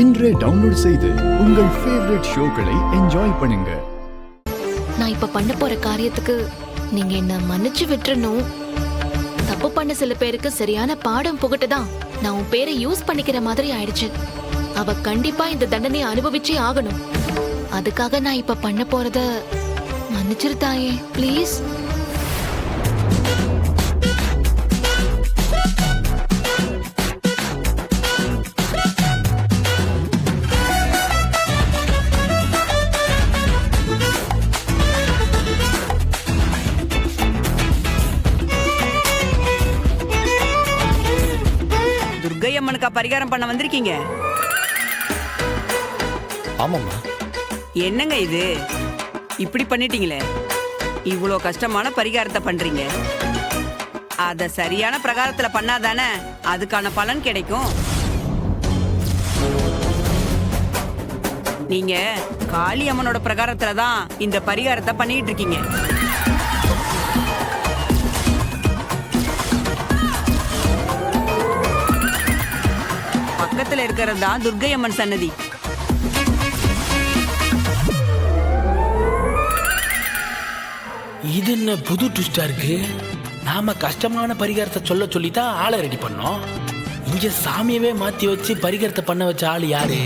இன்றே டவுன்லோட் செய்து உங்கள் ஃபேவரட் ஷோக்களை என்ஜாய் பண்ணுங்க. நான் இப்ப பண்ண போற காரியத்துக்கு நீங்க என்ன மன்னிச்சு விட்டுறணும். தப்பு பண்ண சில பேருக்கு சரியான பாடம் புகட்டதான் நான் உன் பேரை யூஸ் பண்ணிக்கிற மாதிரி ஆயிடுச்சு. அவ கண்டிப்பா இந்த தண்டனையை அனுபவிச்சே ஆகணும். அதுக்காக நான் இப்ப பண்ண போறத மன்னிச்சிரு தாயே, ப்ளீஸ். துர்க்கையம்மனுக்கா பரிகாரம் பண்ண வந்திருக்கீங்க? ஆமாம்மா. என்னங்க இது இப்படி பண்ணிட்டீங்களே? இவ்வளோ கஷ்டமான பரிகாரத்தை பண்றீங்க. அத சரியான பிரகாரத்துல பண்ணாதானே அதுக்கான பலன் கிடைக்கும். நீங்க காளி அம்மனோட பிரகாரத்துல தான் இந்த பரிகாரத்தை பண்ணிட்டு இருக்கீங்க. பக்கத்துல இருக்கிறது தான் துர்க்கையம்மன் சன்னதி. இது என்ன புது ட்விஸ்டா இருக்கு? நாம கஷ்டமான பரிகாரத்தை சொல்லித்தான் ஆளை ரெடி பண்ணோம். இங்க சாமியவே மாத்தி வச்சு பரிகாரத்தை பண்ண வச்ச ஆள் யாரு?